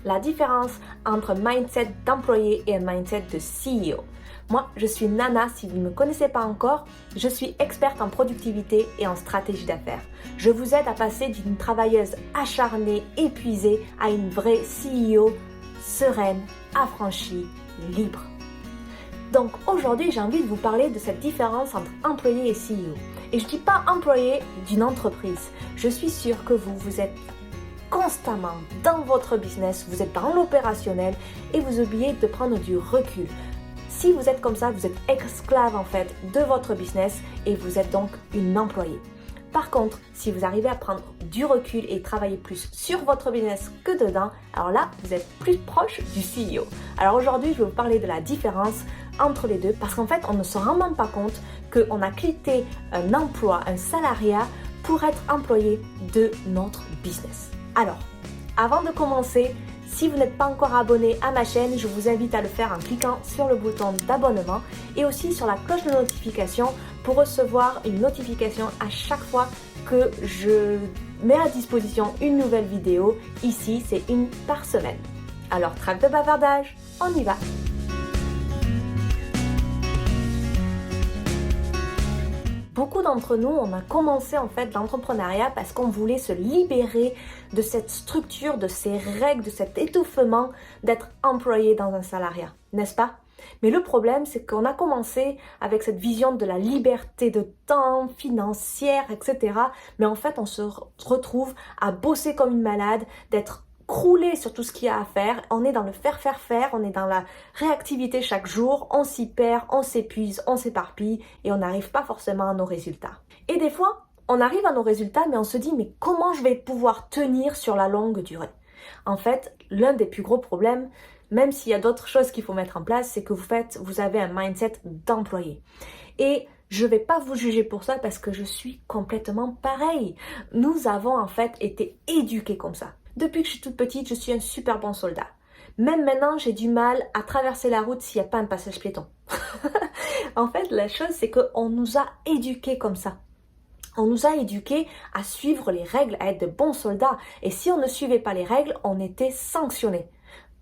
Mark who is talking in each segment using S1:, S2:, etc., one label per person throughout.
S1: la différence entre un mindset d'employé et un mindset de CEO. Moi, je suis Nana, si vous ne me connaissez pas encore, je suis experte en productivité et en stratégie d'affaires. Je vous aide à passer d'une travailleuse acharnée, épuisée, à une vraie CEO sereine, affranchie, libre. Donc aujourd'hui, j'ai envie de vous parler de cette différence entre employé et CEO. Et je ne dis pas employé d'une entreprise. Je suis sûre que vous êtes constamment dans votre business, vous êtes dans l'opérationnel et vous oubliez de prendre du recul. Si vous êtes comme ça, vous êtes esclave en fait de votre business et vous êtes donc une employée. Par contre, si vous arrivez à prendre du recul et travailler plus sur votre business que dedans, alors là, vous êtes plus proche du CEO. Alors aujourd'hui, je vais vous parler de la différence entre les deux parce qu'en fait, on ne se rend même pas compte qu'on a quitté un emploi, un salariat pour être employé de notre business. Alors, avant de commencer, si vous n'êtes pas encore abonné à ma chaîne, je vous invite à le faire en cliquant sur le bouton d'abonnement et aussi sur la cloche de notification pour recevoir une notification à chaque fois que je mets à disposition une nouvelle vidéo. Ici, c'est une par semaine. Alors, trêve de bavardage, on y va! Beaucoup d'entre nous, on a commencé en fait l'entrepreneuriat parce qu'on voulait se libérer de cette structure, de ces règles, de cet étouffement d'être employé dans un salariat, n'est-ce pas? Mais le problème, c'est qu'on a commencé avec cette vision de la liberté de temps, financière, etc. Mais en fait, on se retrouve à bosser comme une malade, d'être croulé sur tout ce qu'il y a à faire. On est dans le faire, on est dans la réactivité chaque jour, on s'y perd, on s'épuise, on s'éparpille et on n'arrive pas forcément à nos résultats. Et des fois, on arrive à nos résultats, mais on se dit, mais comment je vais pouvoir tenir sur la longue durée? En fait, l'un des plus gros problèmes, même s'il y a d'autres choses qu'il faut mettre en place, c'est que vous avez un mindset d'employé. Et je ne vais pas vous juger pour ça parce que je suis complètement pareil. Nous avons en fait été éduqués comme ça. Depuis que je suis toute petite, je suis un super bon soldat. Même maintenant, j'ai du mal à traverser la route s'il n'y a pas un passage piéton. En fait, la chose, c'est qu'on nous a éduqués comme ça. On nous a éduqués à suivre les règles, à être de bons soldats. Et si on ne suivait pas les règles, on était sanctionné.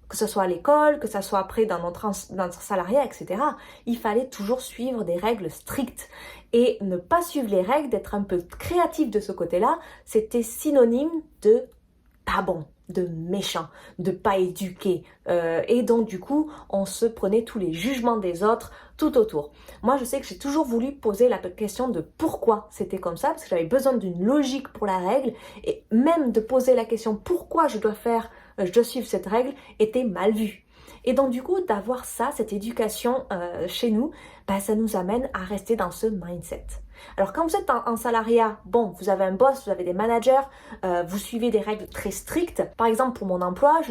S1: Que ce soit à l'école, que ce soit après dans notre salariat, etc. Il fallait toujours suivre des règles strictes. Et ne pas suivre les règles, d'être un peu créatif de ce côté-là, c'était synonyme de pas bon, de méchant, de pas éduqué. Et donc du coup, on se prenait tous les jugements des autres tout autour. Moi, je sais que j'ai toujours voulu poser la question de pourquoi c'était comme ça, parce que j'avais besoin d'une logique pour la règle, et même de poser la question pourquoi je dois suivre cette règle, était mal vu. Et donc du coup, d'avoir ça, cette éducation chez nous, ça nous amène à rester dans ce mindset. Alors quand vous êtes en salariat, bon, vous avez un boss, vous avez des managers, vous suivez des règles très strictes. Par exemple, pour mon emploi,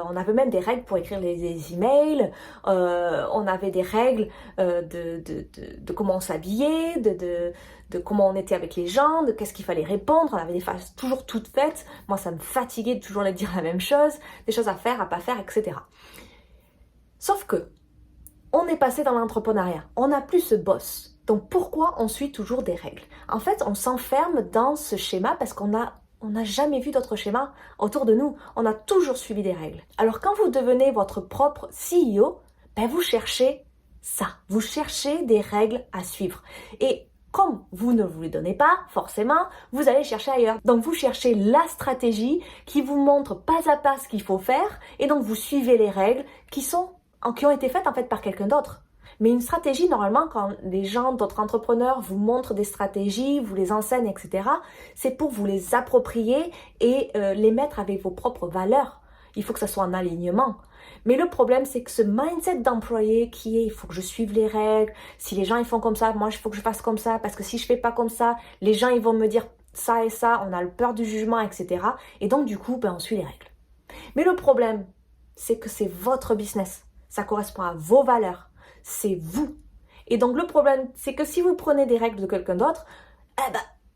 S1: on avait même des règles pour écrire les emails, on avait des règles de comment on s'habillait, de comment on était avec les gens, de qu'est-ce qu'il fallait répondre. On avait des phrases toujours toutes faites. Moi, ça me fatiguait de toujours leur dire la même chose, des choses à faire, à pas faire, etc. Sauf que, on est passé dans l'entrepreneuriat, on n'a plus ce boss. Donc pourquoi on suit toujours des règles? En fait, on s'enferme dans ce schéma parce qu'on n'a jamais vu d'autres schémas autour de nous. On a toujours suivi des règles. Alors quand vous devenez votre propre CEO, vous cherchez ça. Vous cherchez des règles à suivre. Et comme vous ne vous les donnez pas, forcément, vous allez chercher ailleurs. Donc vous cherchez la stratégie qui vous montre pas à pas ce qu'il faut faire et donc vous suivez les règles qui ont été faites en fait par quelqu'un d'autre. Mais une stratégie, normalement, quand les gens, d'autres entrepreneurs vous montrent des stratégies, vous les enseignent, etc., c'est pour vous les approprier et les mettre avec vos propres valeurs. Il faut que ça soit en alignement. Mais le problème, c'est que ce mindset d'employé qui est, il faut que je suive les règles, si les gens ils font comme ça, moi il faut que je fasse comme ça, parce que si je fais pas comme ça, les gens ils vont me dire ça et ça, on a le peur du jugement, etc. Et donc du coup, on suit les règles. Mais le problème, c'est que c'est votre business. Ça correspond à vos valeurs. C'est vous. Et donc le problème, c'est que si vous prenez des règles de quelqu'un d'autre,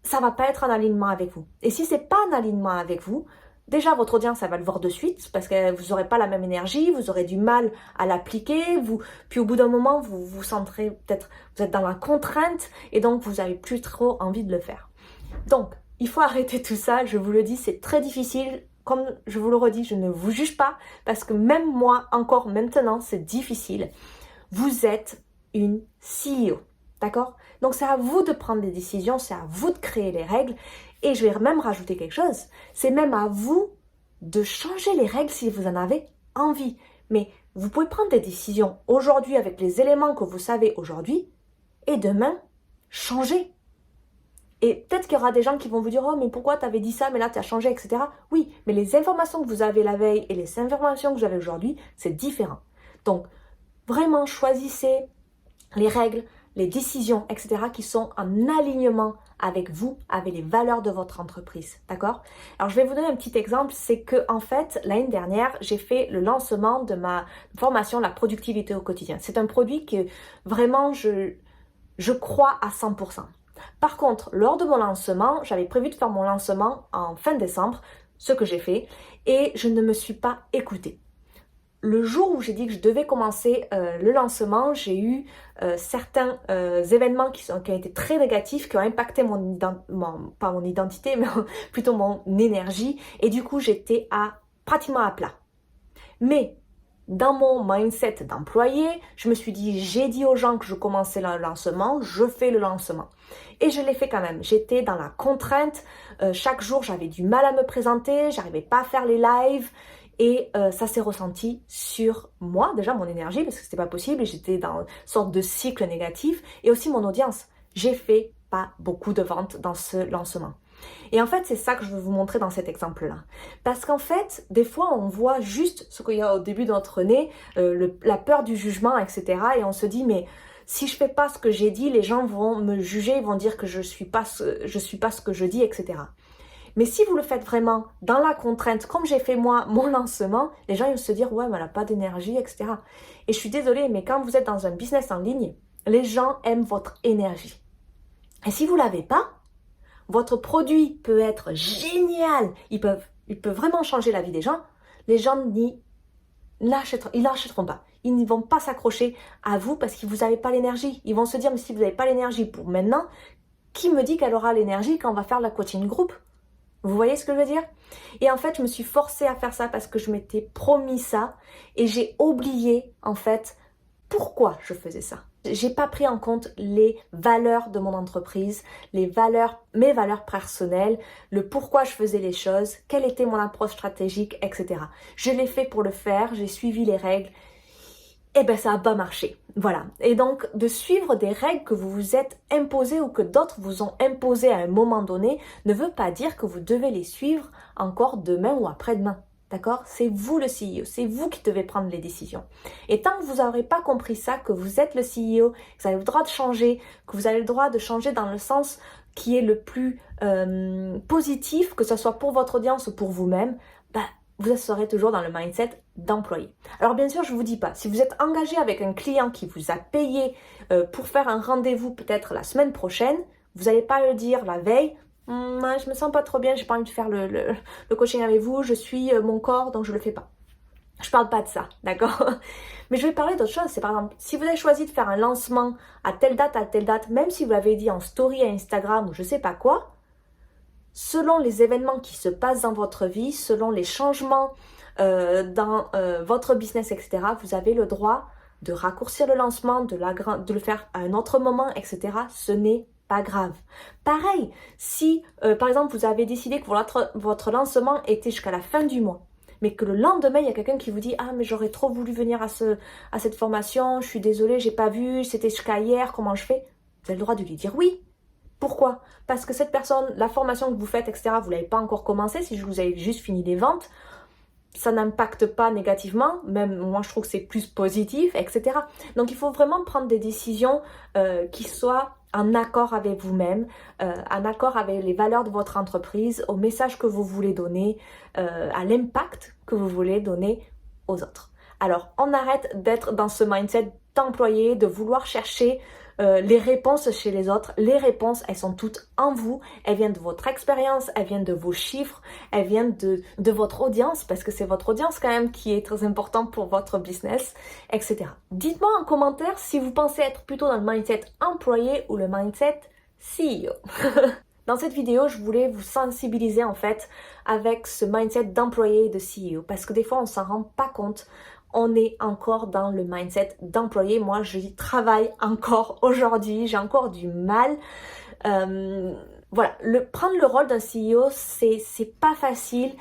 S1: ça va pas être en alignement avec vous. Et si c'est pas en alignement avec vous, déjà votre audience, elle va le voir de suite parce que vous n'aurez pas la même énergie, vous aurez du mal à l'appliquer, puis au bout d'un moment, vous vous sentirez peut-être, vous êtes dans la contrainte et donc vous n'avez plus trop envie de le faire. Donc, il faut arrêter tout ça, je vous le dis, c'est très difficile comme je vous le redis, je ne vous juge pas parce que même moi, encore maintenant, c'est difficile. Vous êtes une CEO, d'accord? Donc c'est à vous de prendre des décisions, c'est à vous de créer les règles et je vais même rajouter quelque chose, c'est même à vous de changer les règles si vous en avez envie. Mais vous pouvez prendre des décisions aujourd'hui avec les éléments que vous savez aujourd'hui et demain, changer. Et peut-être qu'il y aura des gens qui vont vous dire « Oh, mais pourquoi tu avais dit ça, mais là tu as changé, etc. » Oui, mais les informations que vous avez la veille et les informations que vous avez aujourd'hui, c'est différent. Donc, vraiment choisissez les règles, les décisions, etc. qui sont en alignement avec vous, avec les valeurs de votre entreprise, d'accord? Alors, je vais vous donner un petit exemple, c'est que en fait, l'année dernière, j'ai fait le lancement de ma formation La productivité au quotidien. C'est un produit que vraiment, je crois à 100%. Par contre, lors de mon lancement, j'avais prévu de faire mon lancement en fin décembre, ce que j'ai fait, et je ne me suis pas écoutée. Le jour où j'ai dit que je devais commencer le lancement, j'ai eu certains événements qui ont été très négatifs, qui ont impacté pas mon identité, mais plutôt mon énergie, et du coup j'étais pratiquement à plat. Mais dans mon mindset d'employé, je me suis dit, j'ai dit aux gens que je commençais le lancement, je fais le lancement. Et je l'ai fait quand même. J'étais dans la contrainte. Chaque jour, j'avais du mal à me présenter, j'arrivais pas à faire les lives. Et ça s'est ressenti sur moi, déjà mon énergie, parce que c'était pas possible. Et j'étais dans une sorte de cycle négatif. Et aussi mon audience. J'ai fait pas beaucoup de ventes dans ce lancement. Et en fait, c'est ça que je veux vous montrer dans cet exemple-là. Parce qu'en fait, des fois, on voit juste ce qu'il y a au début de notre nez, la peur du jugement, etc. Et on se dit, mais si je fais pas ce que j'ai dit, les gens vont me juger, ils vont dire que je suis pas ce que je dis, etc. Mais si vous le faites vraiment dans la contrainte, comme j'ai fait moi mon lancement, les gens vont se dire, ouais, mais elle n'a pas d'énergie, etc. Et je suis désolée, mais quand vous êtes dans un business en ligne, les gens aiment votre énergie. Et si vous l'avez pas, votre produit peut être génial, il peut vraiment changer la vie des gens, les gens ils l'achèteront pas. Ils ne vont pas s'accrocher à vous parce que vous n'avez pas l'énergie. Ils vont se dire, mais si vous n'avez pas l'énergie pour maintenant, qui me dit qu'elle aura l'énergie quand on va faire la coaching group? Vous voyez ce que je veux dire? Et en fait, je me suis forcée à faire ça parce que je m'étais promis ça et j'ai oublié en fait pourquoi je faisais ça. J'ai pas pris en compte les valeurs de mon entreprise, mes valeurs personnelles, le pourquoi je faisais les choses, quelle était mon approche stratégique, etc. Je l'ai fait pour le faire, j'ai suivi les règles, et ben ça n'a pas marché. Voilà. Et donc, de suivre des règles que vous vous êtes imposées ou que d'autres vous ont imposées à un moment donné ne veut pas dire que vous devez les suivre encore demain ou après-demain. D'accord? C'est vous le CEO, c'est vous qui devez prendre les décisions. Et tant que vous n'aurez pas compris ça, que vous êtes le CEO, que vous avez le droit de changer, que vous avez le droit de changer dans le sens qui est le plus positif, que ce soit pour votre audience ou pour vous-même, vous serez toujours dans le mindset d'employé. Alors bien sûr, je ne vous dis pas, si vous êtes engagé avec un client qui vous a payé pour faire un rendez-vous peut-être la semaine prochaine, vous n'allez pas le dire la veille, je me sens pas trop bien, j'ai pas envie de faire le coaching avec vous, je suis mon corps, donc je le fais pas. Je parle pas de ça, d'accord? Mais je vais parler d'autre chose. C'est par exemple, si vous avez choisi de faire un lancement à telle date, même si vous l'avez dit en story à Instagram ou je sais pas quoi, selon les événements qui se passent dans votre vie, selon les changements dans votre business, etc., vous avez le droit de raccourcir le lancement, de le faire à un autre moment, etc. Ce n'est pas grave. Pareil, si par exemple vous avez décidé que votre lancement était jusqu'à la fin du mois, mais que le lendemain il y a quelqu'un qui vous dit « Ah mais j'aurais trop voulu venir à cette formation, je suis désolée, j'ai pas vu, c'était jusqu'à hier, comment je fais ?» Vous avez le droit de lui dire oui. Pourquoi? Parce que cette personne, la formation que vous faites, etc., vous ne l'avez pas encore commencé, si vous avez juste fini les ventes, ça n'impacte pas négativement, même moi je trouve que c'est plus positif, etc. Donc il faut vraiment prendre des décisions qui soient en accord avec vous-même, en accord avec les valeurs de votre entreprise, au message que vous voulez donner, à l'impact que vous voulez donner aux autres. Alors on arrête d'être dans ce mindset d'employé, de vouloir chercher les réponses chez les autres. Les réponses, elles sont toutes en vous. Elles viennent de votre expérience, elles viennent de vos chiffres, elles viennent de votre audience, parce que c'est votre audience quand même qui est très important pour votre business, etc. Dites-moi en commentaire si vous pensez être plutôt dans le mindset employé ou le mindset CEO. Dans cette vidéo, je voulais vous sensibiliser en fait avec ce mindset d'employé et de CEO parce que des fois on s'en rend pas compte. On est encore dans le mindset d'employé. Moi, j'y travaille encore aujourd'hui. J'ai encore du mal. Voilà, prendre le rôle d'un CEO, c'est pas facile.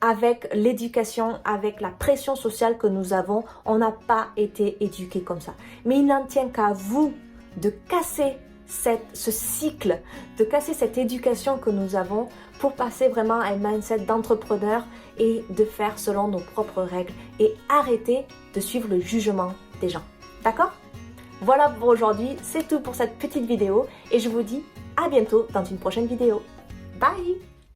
S1: Avec l'éducation, avec la pression sociale que nous avons, on n'a pas été éduqué comme ça. Mais il n'en tient qu'à vous de casser ce cycle, de casser cette éducation que nous avons pour passer vraiment à un mindset d'entrepreneur et de faire selon nos propres règles et arrêter de suivre le jugement des gens. D'accord ? Voilà pour aujourd'hui, c'est tout pour cette petite vidéo et je vous dis à bientôt dans une prochaine vidéo. Bye!